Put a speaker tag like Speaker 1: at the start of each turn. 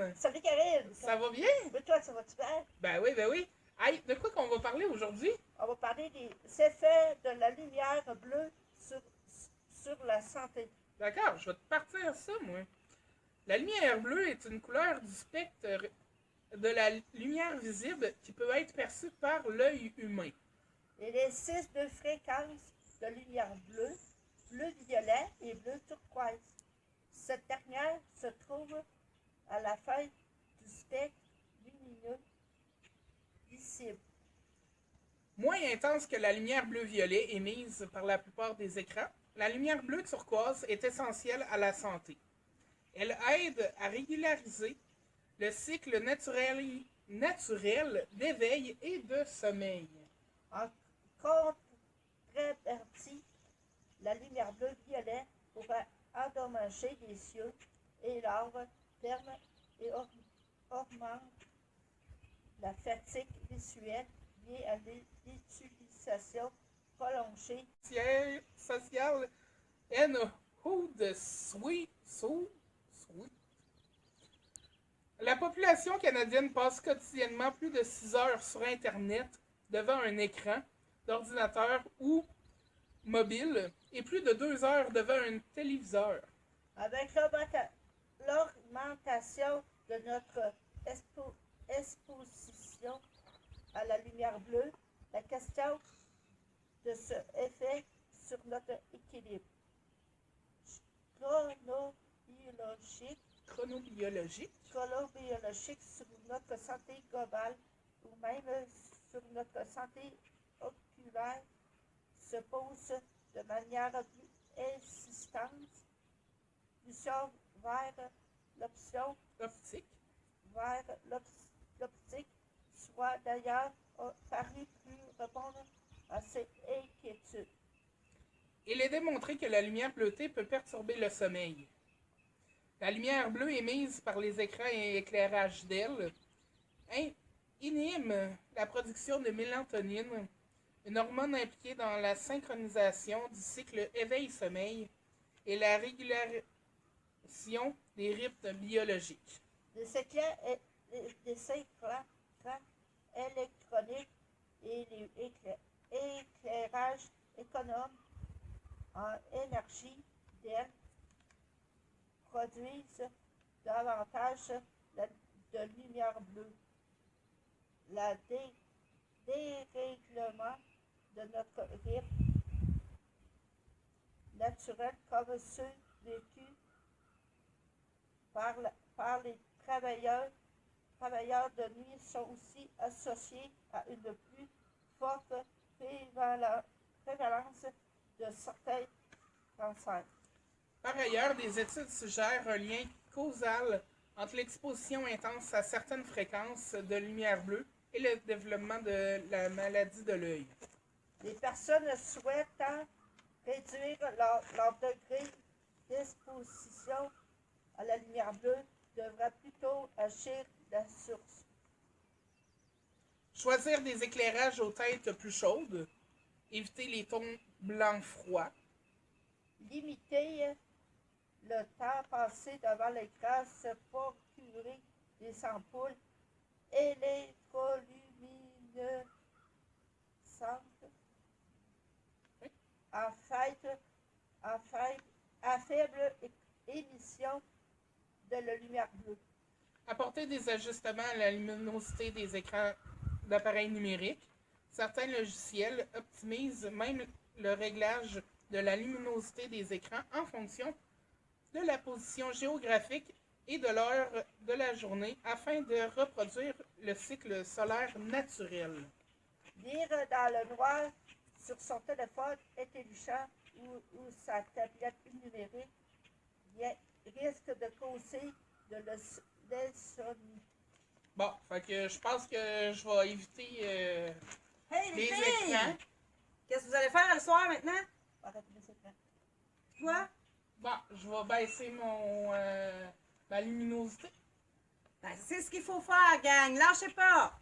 Speaker 1: Karine!
Speaker 2: Salut Karine!
Speaker 1: Ça va bien?
Speaker 2: Mais toi, ça va-tu bien?
Speaker 1: Ben oui, ben oui. Hey, de quoi qu'on va parler aujourd'hui?
Speaker 2: On va parler des effets de la lumière bleue sur la santé.
Speaker 1: D'accord, je vais te partir ça, moi. La lumière bleue est une couleur du spectre de la lumière visible qui peut être perçue par l'œil humain.
Speaker 2: Il existe deux fréquences de lumière bleue, bleu-violet et bleu turquoise. Cette dernière se trouve à la fin du spectre lumineux visible.
Speaker 1: Moins intense que la lumière bleu-violet émise par la plupart des écrans, la lumière bleue turquoise est essentielle à la santé. Elle aide à régulariser le cycle naturel d'éveil et de sommeil.
Speaker 2: En contrepartie, la lumière bleu-violet pourrait endommager les yeux et larves termes et augmente la fatigue visuelle liée à l'utilisation prolongée
Speaker 1: Social and Hood Sweet. La population canadienne passe quotidiennement plus de 6 heures sur Internet devant un écran d'ordinateur ou mobile et plus de 2 heures devant un téléviseur.
Speaker 2: avec l'augmentation de notre exposition à la lumière bleue. La question de ce effet sur notre équilibre chronobiologique sur notre santé globale ou même sur notre santé oculaire se pose de manière plus insistante. Plusieurs vers l'option
Speaker 1: Optique.
Speaker 2: vers l'optique soit d'ailleurs paru plus répondre à ces inquiétudes.
Speaker 1: Il est démontré que la lumière bleutée peut perturber le sommeil. La lumière bleue émise par les écrans et éclairages d'ailes inhibe la production de mélatonine, une hormone impliquée dans la synchronisation du cycle éveil-sommeil et la régulation des rythmes biologiques.
Speaker 2: Des écrans électroniques et l'éclairage économe en énergie d'ailes produisent davantage de lumière bleue. Le dérèglement de notre rythme naturel comme ceux vécus par les travailleurs de nuit sont aussi associés à une plus forte prévalence de certains cancers.
Speaker 1: Par ailleurs, des études suggèrent un lien causal entre l'exposition intense à certaines fréquences de lumière bleue et le développement de la maladie de l'œil.
Speaker 2: Les personnes souhaitant réduire leur degré d'exposition à la lumière bleue devraient plutôt agir la source.
Speaker 1: Choisir des éclairages aux teintes plus chaudes, éviter les tons blancs froids,
Speaker 2: Limiter le temps passé devant l'écran, se procurer des ampoules électroluminescentes à faible émission de la lumière bleue.
Speaker 1: apporter des ajustements à la luminosité des écrans d'appareils numériques. Certains logiciels optimisent même le réglage de la luminosité des écrans en fonction de la position géographique et de l'heure de la journée afin de reproduire le cycle solaire naturel.
Speaker 2: Lire dans le noir sur son téléphone intelligent ou sa tablette numérique risque de causer de l'insomnie.
Speaker 1: Bon, fait que je pense que je vais éviter
Speaker 3: Hey
Speaker 1: les
Speaker 3: les filles!
Speaker 1: écrans.
Speaker 3: Qu'est-ce que vous allez faire le soir maintenant?
Speaker 2: Arrête les écrans.
Speaker 3: Quoi?
Speaker 1: Bon, je vais baisser ma luminosité.
Speaker 3: Ben, c'est ce qu'il faut faire, gang. Lâchez pas!